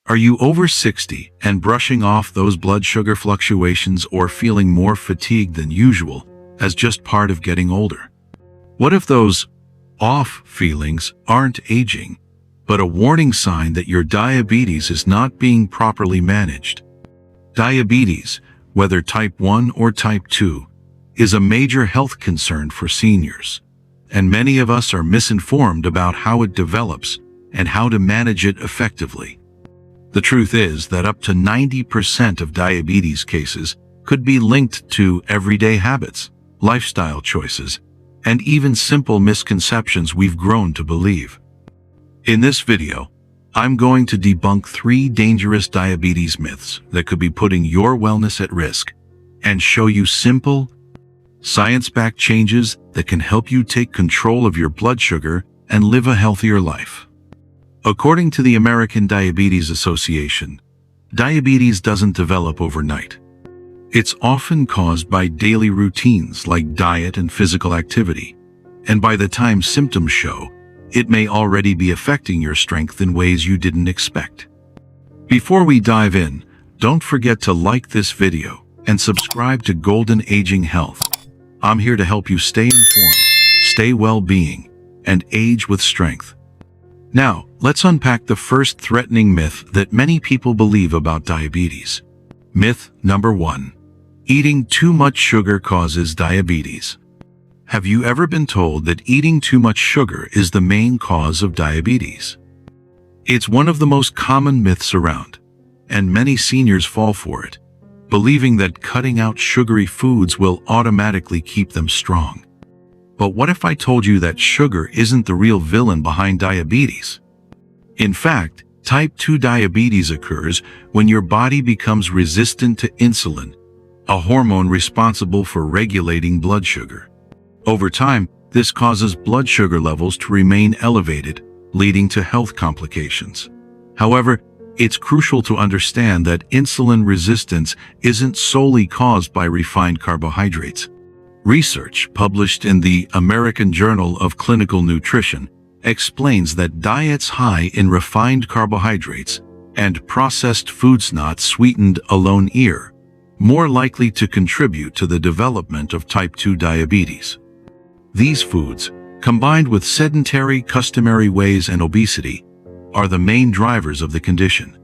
Are you over 60 and brushing off those blood sugar fluctuations or feeling more fatigued than usual as just part of getting older? What if those off feelings aren't aging, but a warning sign that your diabetes is not being properly managed? Diabetes, whether type 1 or type 2, is a major health concern for seniors, and many of us are misinformed about how it develops and how to manage it effectively. The truth is that up to 90% of diabetes cases could be linked to everyday habits, lifestyle choices, and even simple misconceptions we've grown to believe. In this video, I'm going to debunk 3 dangerous diabetes myths that could be putting your wellness at risk and show you simple, science-backed changes that can help you take control of your blood sugar and live a healthier life. According to the American Diabetes Association, diabetes doesn't develop overnight. It's often caused by daily routines like diet and physical activity, and by the time symptoms show, it may already be affecting your strength in ways you didn't expect. Before we dive in, don't forget to like this video and subscribe to Golden Aging Health. I'm here to help you stay informed, stay well-being, and age with strength. Now, let's unpack the first threatening myth that many people believe about diabetes. Myth number 1. Eating too much sugar causes diabetes. Have you ever been told that eating too much sugar is the main cause of diabetes? It's one of the most common myths around, and many seniors fall for it, believing that cutting out sugary foods will automatically keep them strong. But what if I told you that sugar isn't the real villain behind diabetes? In fact, type 2 diabetes occurs when your body becomes resistant to insulin, a hormone responsible for regulating blood sugar. Over time, this causes blood sugar levels to remain elevated, leading to health complications. However, it's crucial to understand that insulin resistance isn't solely caused by refined carbohydrates. Research published in the American Journal of Clinical Nutrition explains that diets high in refined carbohydrates and processed foods not sweetened alone are more likely to contribute to the development of type 2 diabetes. These foods, combined with sedentary, customary ways and obesity, are the main drivers of the condition.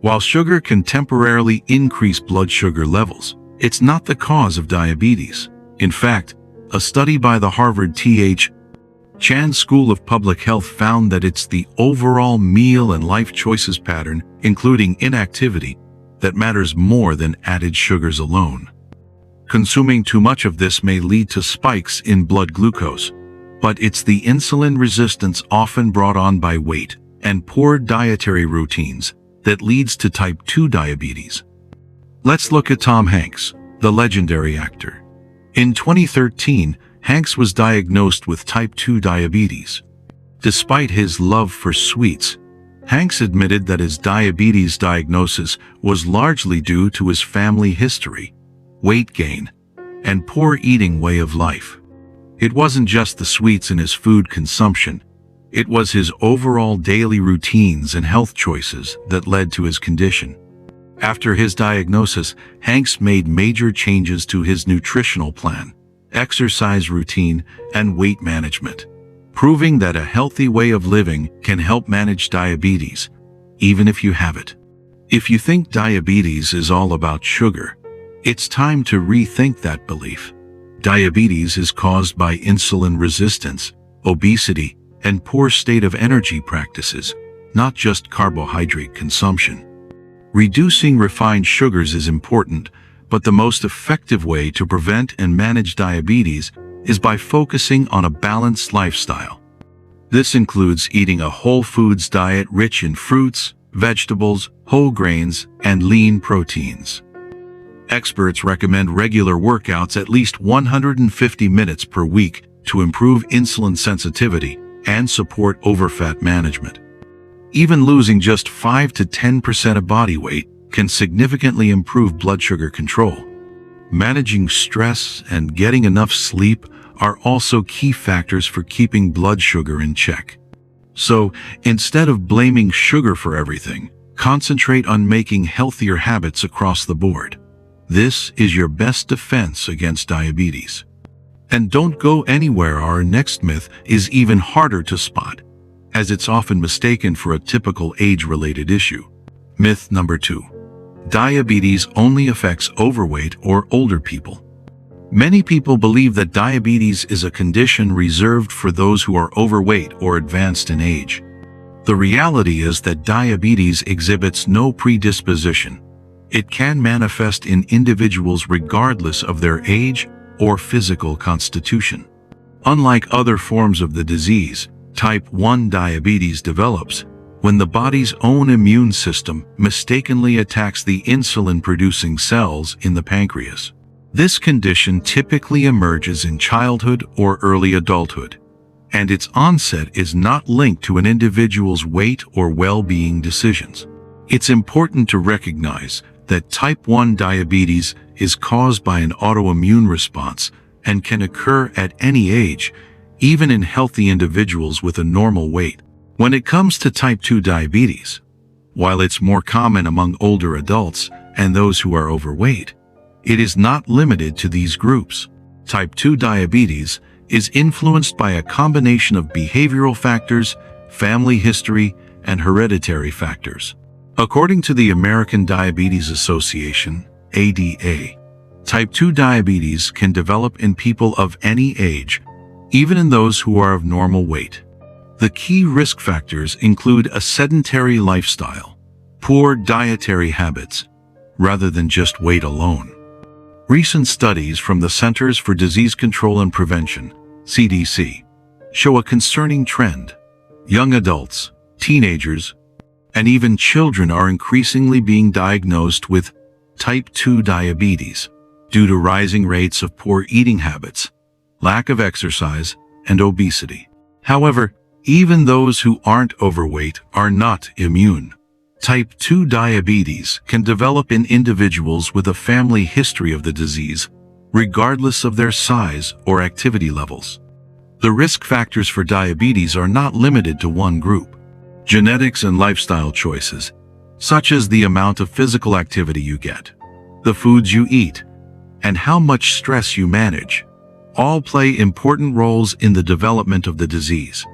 While sugar can temporarily increase blood sugar levels, it's not the cause of diabetes. In fact, a study by the Harvard T.H. Chan School of Public Health found that it's the overall meal and life choices pattern, including inactivity, that matters more than added sugars alone. Consuming too much of this may lead to spikes in blood glucose, but it's the insulin resistance often brought on by weight and poor dietary routines that leads to type 2 diabetes. Let's look at Tom Hanks, the legendary actor. In 2013, Hanks was diagnosed with type 2 diabetes. Despite his love for sweets, Hanks admitted that his diabetes diagnosis was largely due to his family history, weight gain, and poor eating way of life. It wasn't just the sweets in his food consumption, it was his overall daily routines and health choices that led to his condition. After his diagnosis, Hanks made major changes to his nutritional plan, exercise routine, and weight management, proving that a healthy way of living can help manage diabetes, even if you have it. If you think diabetes is all about sugar, it's time to rethink that belief. Diabetes is caused by insulin resistance, obesity, and poor state of energy practices, not just carbohydrate consumption. Reducing refined sugars is important, but the most effective way to prevent and manage diabetes is by focusing on a balanced lifestyle. This includes eating a whole foods diet rich in fruits, vegetables, whole grains, and lean proteins. Experts recommend regular workouts at least 150 minutes per week to improve insulin sensitivity and support overfat management. Even losing just 5 to 10% of body weight can significantly improve blood sugar control. Managing stress and getting enough sleep are also key factors for keeping blood sugar in check. So, instead of blaming sugar for everything, Concentrate on making healthier habits across the board. This is your best defense against diabetes. And don't go anywhere. Our next myth is even harder to spot, as it's often mistaken for a typical age-related issue. Myth number 2. Diabetes only affects overweight or older people. Many people believe that diabetes is a condition reserved for those who are overweight or advanced in age. The reality is that diabetes exhibits no predisposition. It can manifest in individuals regardless of their age or physical constitution. Unlike other forms of the disease, type 1 diabetes develops when the body's own immune system mistakenly attacks the insulin-producing cells in the pancreas. This condition typically emerges in childhood or early adulthood, and its onset is not linked to an individual's weight or well-being decisions. It's important to recognize that type 1 diabetes is caused by an autoimmune response and can occur at any age, even in healthy individuals with a normal weight. When it comes to type 2 diabetes, while it's more common among older adults and those who are overweight, it is not limited to these groups. Type 2 diabetes is influenced by a combination of behavioral factors, family history, and hereditary factors. According to the American Diabetes Association, ADA, type 2 diabetes can develop in people of any age, even in those who are of normal weight. The key risk factors include a sedentary lifestyle, poor dietary habits, rather than just weight alone. Recent studies from the Centers for Disease Control and Prevention, CDC, show a concerning trend. Young adults, teenagers, and even children are increasingly being diagnosed with type 2 diabetes due to rising rates of poor eating habits, lack of exercise, and obesity. However, even those who aren't overweight are not immune. Type 2 diabetes can develop in individuals with a family history of the disease, regardless of their size or activity levels. The risk factors for diabetes are not limited to one group. Genetics and lifestyle choices, such as the amount of physical activity you get, the foods you eat, and how much stress you manage, all play important roles in the development of the disease.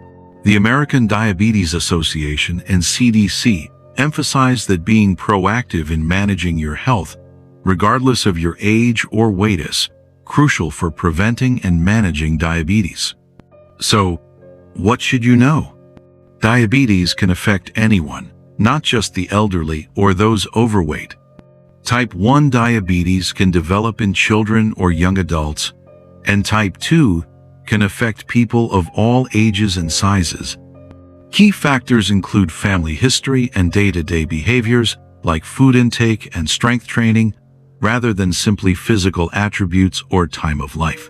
The American Diabetes Association and CDC emphasize that being proactive in managing your health, regardless of your age or weight, is crucial for preventing and managing diabetes. So, what should you know? Diabetes can affect anyone, not just the elderly or those overweight. Type 1 diabetes can develop in children or young adults, and type 2 can affect people of all ages and sizes. Key factors include family history and day-to-day behaviors, like food intake and strength training, rather than simply physical attributes or time of life.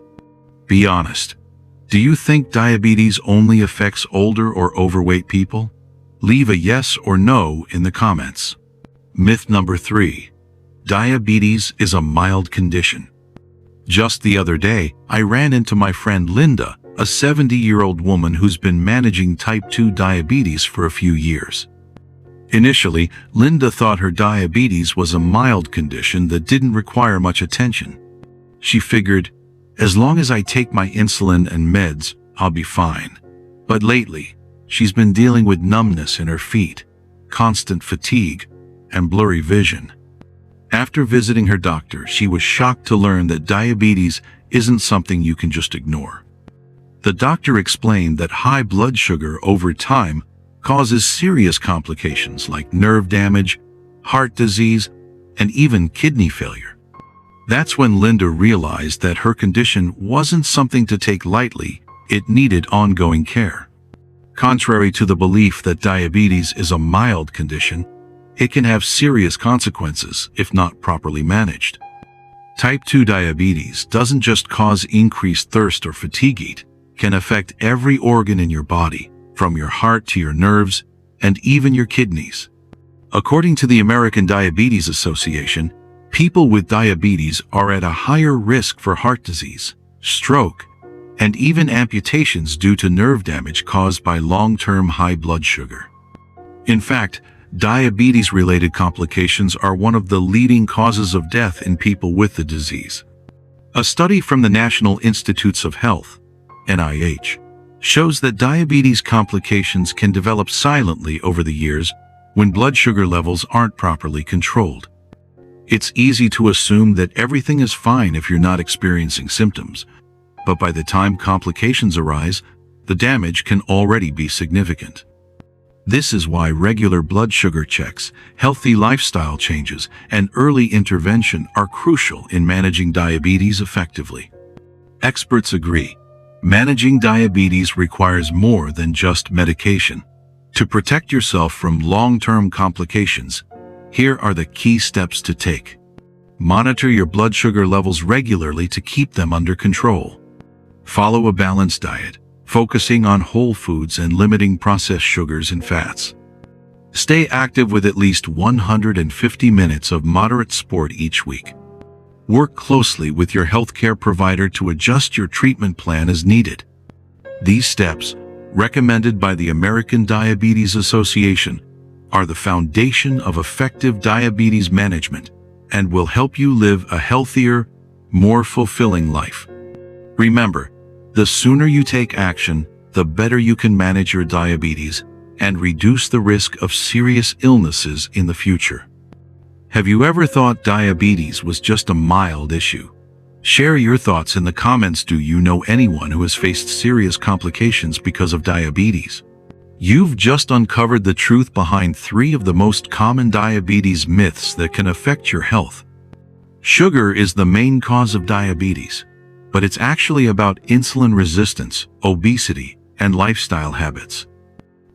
Be honest. Do you think diabetes only affects older or overweight people? Leave a yes or no in the comments. Myth number 3. Diabetes is a mild condition. Just the other day, I ran into my friend Linda, a 70-year-old woman who's been managing type 2 diabetes for a few years. Initially, Linda thought her diabetes was a mild condition that didn't require much attention. She figured, as long as I take my insulin and meds, I'll be fine. But lately, she's been dealing with numbness in her feet, constant fatigue, and blurry vision. After visiting her doctor, she was shocked to learn that diabetes isn't something you can just ignore. The doctor explained that high blood sugar over time causes serious complications like nerve damage, heart disease, and even kidney failure. That's when Linda realized that her condition wasn't something to take lightly, it needed ongoing care. Contrary to the belief that diabetes is a mild condition, it can have serious consequences if not properly managed. Type 2 diabetes doesn't just cause increased thirst or fatigue, it can affect every organ in your body, from your heart to your nerves, and even your kidneys. According to the American Diabetes Association, people with diabetes are at a higher risk for heart disease, stroke, and even amputations due to nerve damage caused by long-term high blood sugar. In fact, Diabetes-related complications are one of the leading causes of death in people with the disease. A study from the National Institutes of Health, NIH, shows that diabetes complications can develop silently over the years when blood sugar levels aren't properly controlled. It's easy to assume that everything is fine if you're not experiencing symptoms, but by the time complications arise, the damage can already be significant. This is why regular blood sugar checks, healthy lifestyle changes, and early intervention are crucial in managing diabetes effectively. Experts agree, managing diabetes requires more than just medication. To protect yourself from long-term complications, here are the key steps to take. Monitor your blood sugar levels regularly to keep them under control. Follow a balanced diet, focusing on whole foods and limiting processed sugars and fats. Stay active with at least 150 minutes of moderate sport each week. Work closely with your healthcare provider to adjust your treatment plan as needed. These steps, recommended by the American Diabetes Association, are the foundation of effective diabetes management and will help you live a healthier, more fulfilling life. Remember, the sooner you take action, the better you can manage your diabetes and reduce the risk of serious illnesses in the future. Have you ever thought diabetes was just a mild issue? Share your thoughts in the comments. Do you know anyone who has faced serious complications because of diabetes? You've just uncovered the truth behind 3 of the most common diabetes myths that can affect your health. Sugar is the main cause of diabetes, but it's actually about insulin resistance, obesity, and lifestyle habits.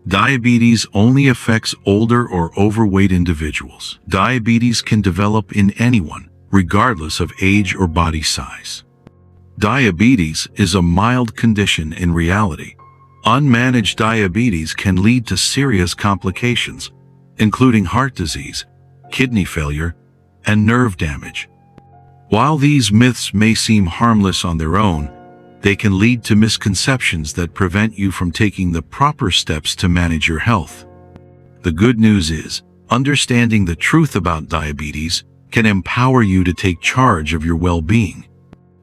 Diabetes only affects older or overweight individuals. Diabetes can develop in anyone, regardless of age or body size. Diabetes is a mild condition in reality. Unmanaged diabetes can lead to serious complications, including heart disease, kidney failure, and nerve damage. While these myths may seem harmless on their own, they can lead to misconceptions that prevent you from taking the proper steps to manage your health. The good news is, understanding the truth about diabetes can empower you to take charge of your well-being.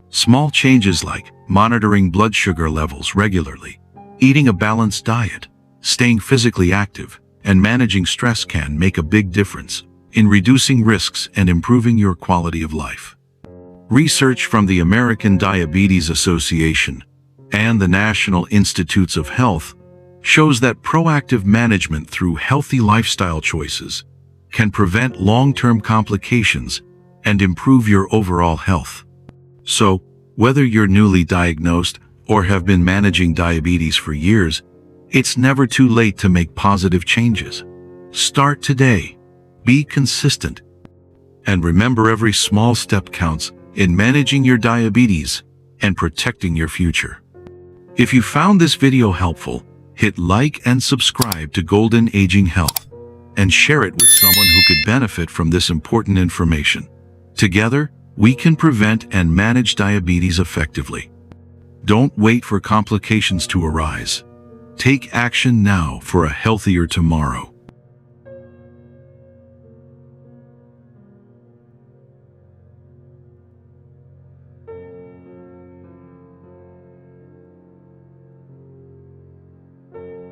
Small changes like monitoring blood sugar levels regularly, eating a balanced diet, staying physically active, and managing stress can make a big difference in reducing risks and improving your quality of life. Research from the American Diabetes Association and the National Institutes of Health shows that proactive management through healthy lifestyle choices can prevent long-term complications and improve your overall health. So, whether you're newly diagnosed or have been managing diabetes for years, it's never too late to make positive changes. Start today. Be consistent. And remember, every small step counts in managing your diabetes and protecting your future. If you found this video helpful, hit like and subscribe to Golden Aging Health and share it with someone who could benefit from this important information. Together, we can prevent and manage diabetes effectively. Don't wait for complications to arise. Take action now for a healthier tomorrow.